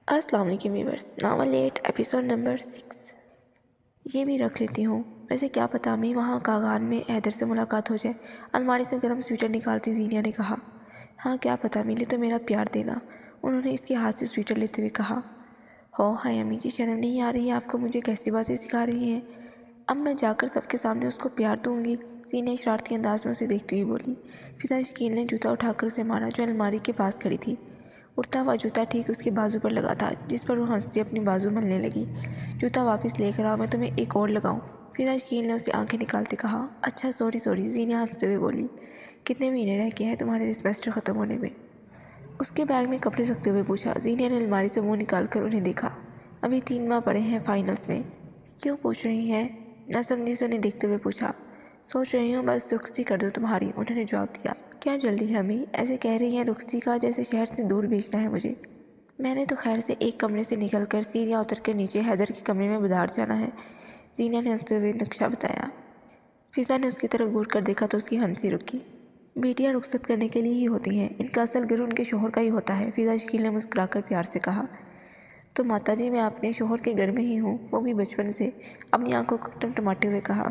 السلام علیکم viewers, novel 8 episode number 6۔ یہ بھی رکھ لیتی ہوں، ویسے کیا پتہ امی وہاں کاغان میں حیدر سے ملاقات ہو جائے۔ الماری سے گرم سویٹر نکالتی زینیا نے کہا۔ ہاں کیا پتہ ملے تو میرا پیار دینا، انہوں نے اس کے ہاتھ سے سویٹر لیتے ہوئے کہا۔ ہو ہائے امی جی، شرم نہیں آ رہی ہے آپ کو؟ مجھے کیسی باتیں سکھا رہی ہیں؟ اب میں جا کر سب کے سامنے اس کو پیار دوں گی؟ زینیا شرارتی انداز میں اسے دیکھتے ہوئے بولی۔ فضا شکیل نے جوتا اٹھا کر اسے مارا جو الماری کے پاس کھڑی تھی۔ اٹھتا ہوا جوتا ٹھیک اس کے بازو پر لگا تھا، جس پر وہ ہنستی اپنی بازو ملنے لگی۔ جوتا واپس لے کر آؤ، میں تمہیں ایک اور لگاؤں؟ فضا شکیل نے اسے آنکھیں نکالتے کہا۔ اچھا سوری، زینیا ہنستے ہوئے بولی۔ کتنے مہینے رہ گئے ہیں تمہارے سیمسٹر ختم ہونے میں؟ اس کے بیگ میں کپڑے رکھتے ہوئے پوچھا۔ زینیا نے الماری سے منہ نکال کر انہیں دیکھا۔ ابھی 3 ماہ پڑے ہیں فائنلز میں۔ کیوں پوچھ رہی ہیں؟ نہ سمجھی سے انہیں دیکھتے ہوئے پوچھا۔ سوچ رہی ہوں بس رخصتی کر دوں تمہاری، انہوں نے جواب دیا۔ کیا جلدی ہے امی؟ ایسے کہہ رہی ہیں رخصتی کا جیسے شہر سے دور بھیجنا ہے مجھے۔ میں نے تو خیر سے ایک کمرے سے نکل کر سیڑھیاں اتر کر نیچے حیدر کے کمرے میں بدار جانا ہے، زینیا نے ہنستے ہوئے نقشہ بتایا۔ فضا نے اس کی طرف گور کر دیکھا تو اس کی ہنسی رکی۔ بیٹیاں رخصت کرنے کے لیے ہی ہوتی ہیں، ان کا اصل گھر ان کے شوہر کا ہی ہوتا ہے، فضا شکیل نے مسکرا کر پیار سے کہا۔ تو ماتا جی میں اپنے شوہر کے گھر میں ہی ہوں، وہ بھی بچپن سے، اپنی آنکھوں کو ٹمٹماتے ہوئے کہا۔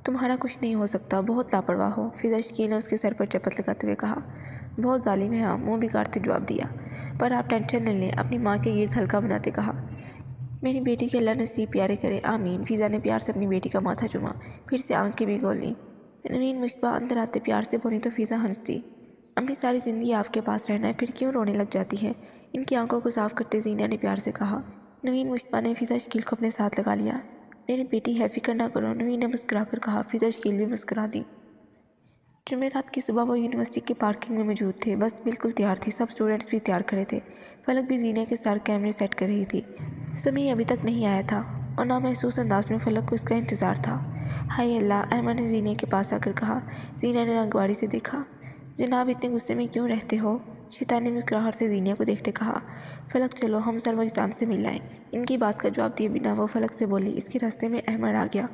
تمہارا کچھ نہیں ہو سکتا، بہت لاپرواہ ہو، فضا شکیل نے اس کے سر پر چپت لگاتے ہوئے کہا۔ بہت ظالم ہے ہاں، منہ بگاڑتے جواب دیا۔ پر آپ ٹینشن نہ لیں، اپنی ماں کے گرد ہلکا بناتے کہا۔ میری بیٹی کے اللہ نصیب پیارے کرے، آمین۔ فضا نے پیار سے اپنی بیٹی کا ماتھا چوما، پھر سے آنکھیں بھی گول لیں۔ نوین مشتبہ اندر آتے پیار سے بولی تو فضا ہنستی۔ امی ساری زندگی آپ کے پاس رہنا ہے، پھر کیوں رونے لگ جاتی ہے؟ ان کی آنکھوں کو صاف کرتے زینیا نے پیار سے کہا۔ نوین مشتبہ نے فضا شکیل کو اپنے ساتھ لگا لیا۔ میری بیٹی ہے، فکر نہ کرو، نوین نے مسکرا کر کہا۔ فضا شکیل بھی مسکرا دی۔ جمعرات کی صبح وہ یونیورسٹی کے پارکنگ میں موجود تھے، بس بالکل تیار تھی، سب اسٹوڈنٹس بھی تیار کھڑے تھے۔ فلک بھی زینیا کے ساتھ کیمرے سیٹ کر رہی تھی۔ سمیع ابھی تک نہیں آیا تھا اور نامحسوس انداز میں فلک کو اس کا انتظار تھا۔ ہائے اللہ، احمد نے زینیا کے پاس آ کر کہا۔ زینیا نے ناگواری سے دیکھا۔ جناب اتنے غصے میں کیوں رہتے ہو؟ شیطانی مسکراہٹ سے زینیا کو دیکھتے کہا۔ فلک چلو ہم سر وجدان سے مل آئیں۔ ان کی بات کا جواب دیے بنا وہ فلک سے بولی۔ اس کے راستے میں احمد آ گیا۔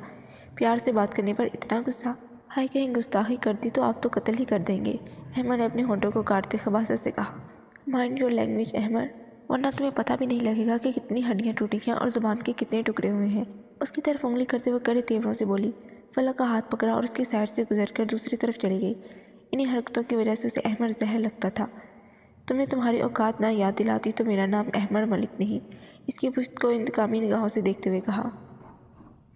پیار سے بات کرنے پر اتنا غصہ؟ ہائے کہیں گستاخی کر دی تو آپ تو قتل ہی کر دیں گے، احمد نے اپنے ہونٹوں کو کاٹتے خباثت سے کہا۔ مائنڈ یور لینگویج احمد، ورنہ تمہیں پتہ بھی نہیں لگے گا کہ کتنی ہڈیاں ٹوٹی ہیں اور زبان کے کتنے ٹکڑے ہوئے ہیں، اس کی طرف انگلی کرتے ہوئے کڑے تیوروں سے بولی۔ فلک کا ہاتھ پکڑا اور اس کی سائڈ سے گزر کر دوسری طرف چلی گئی۔ انہی حرکتوں کی وجہ سے اسے احمد زہر لگتا تھا۔ تمہیں تمہاری اوقات نہ یاد دلاتی تو میرا نام احمد ملک نہیں، اس کی پشت کو انتقامی نگاہوں سے دیکھتے ہوئے کہا۔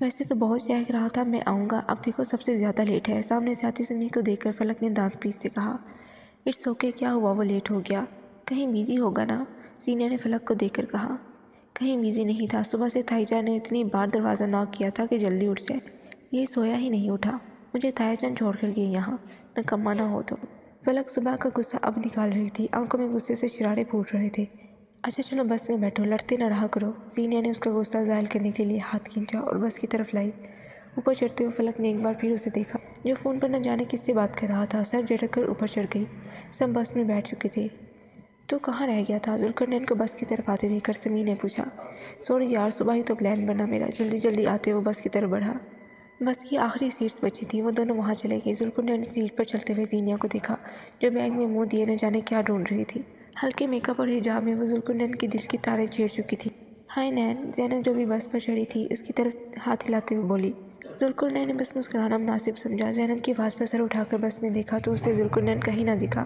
ویسے تو بہت چہک رہا تھا میں آؤں گا، اب دیکھو سب سے زیادہ لیٹ ہے، سامنے سے آتی سمیع کو دیکھ کر فلک نے دانت پیستے کہا۔ اٹس اوکے، کیا ہوا وہ لیٹ ہو گیا؟ کہیں بیزی ہوگا نا، زینیا نے فلک کو دیکھ کر کہا۔ کہیں بیزی نہیں تھا، صبح سے تھائی جان نے اتنی بار دروازہ ناک کیا تھا کہ جلدی اٹھ جائے، یہ سویا ہی نہیں اٹھا، مجھے تھائی جان چھوڑ کر گئی یہاں، نکما نہ ہو تو۔ فلک صبح کا غصہ اب نکال رہی تھی، آنکھوں میں غصے سے شرارے پھوٹ رہے تھے۔ اچھا چلو بس میں بیٹھو، لڑتے نہ رہا کرو، زینیا نے اس کا غصہ ظاہر کرنے کے لیے ہاتھ کھینچا اور بس کی طرف لائی۔ اوپر چڑھتے ہوئے فلک نے ایک بار پھر اسے دیکھا جو فون پر نہ جانے کس سے بات کر رہا تھا، سر جھٹک کر اوپر چڑھ گئی۔ سب بس میں بیٹھ چکے تھے۔ تو کہاں رہ گیا تھا؟ ذوالقرنین کو بس کی طرف آتے دیکھ کر سمیع نے پوچھا۔ سوری یار، صبح ہی تو پلان بنا میرا، جلدی آتے وہ بس کی طرف بڑھا۔ بس کی آخری سیٹس بچی تھیں، وہ دونوں وہاں چلے گئے۔ ذوالقرنین نے سیٹ پر چلتے ہوئے زینیا کو دیکھا جو بیگ میں منہ دیے نہ جانے کیا ڈھونڈ رہی تھی۔ ہلکے میک اپ اور حجاب میں وہ ذوالقرنین کی دل کی تاریں چھیڑ چکی تھی۔ ہائے نین، زینب جو بھی بس پر چڑھی تھی اس کی طرف ہاتھ ہلاتے ہوئے بولی۔ ذوالقرنین نے بس مسکرانا مناسب سمجھا۔ زینب کی آواز پر سر اٹھا کر بس میں دیکھا تو اسے ذوالقرنین کہیں نہ دکھا۔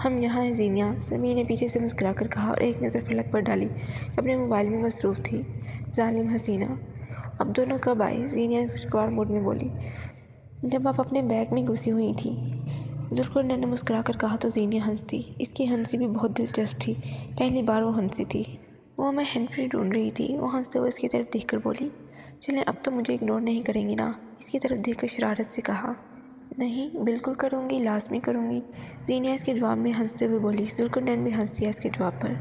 ہم یہاں ہیں زینیا، سمیع نے پیچھے سے مسکرا کر کہا اور ایک نظر فلک پر ڈالی جو اپنے موبائل میں مصروف تھی۔ ظالم حسینہ، اب دونوں کب آئے؟ زینیا خوشگوار موڈ میں بولی۔ جب آپ اپنے بیگ میں گھسی ہوئی تھیں، ذوالقرنین نے مسکرا کر کہا تو زینیا ہنس دی۔ اس کی ہنسی بھی بہت دلچسپ تھی، پہلی بار وہ ہنسی تھی۔ وہ میں ہینڈ فری ڈھونڈ رہی تھی، وہ ہنستے ہوئے اس کی طرف دیکھ کر بولی۔ چلیں اب تو مجھے اگنور نہیں کریں گی نا؟ اس کی طرف دیکھ کر شرارت سے کہا۔ نہیں بالکل کروں گی، لازمی کروں گی، زینیا اس کے جواب میں ہنستے ہوئے بولی۔ ذوالقرنین بھی ہنس دیا اس کے جواب پر۔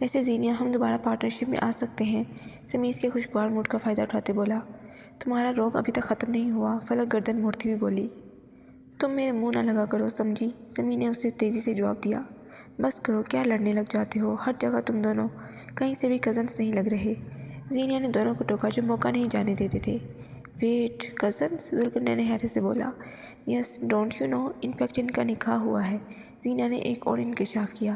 ویسے زینیا ہم دوبارہ پارٹنرشپ میں آ سکتے ہیں، سمیع اس کے خوشگوار موڈ کا فائدہ اٹھاتے بولا۔ تمہارا روگ ابھی تک ختم نہیں ہوا، فلک گردن موڑتی ہوئی بولی۔ تم میرے منہ نہ لگا کرو سمجھی، سمیع نے اسے تیزی سے جواب دیا۔ بس کرو، کیا لڑنے لگ جاتے ہو، ہر جگہ تم دونوں، کہیں سے بھی کزنس نہیں لگ رہے، زینیا نے دونوں کو ٹوکا جو موقع نہیں جانے دیتے تھے۔ Wait, cousins? ذوالقرنین نے حیرت سے بولا۔ Yes, don't you know, in fact ان کا نکاح ہوا ہے، زینیا نے ایک اور انکشاف کیا۔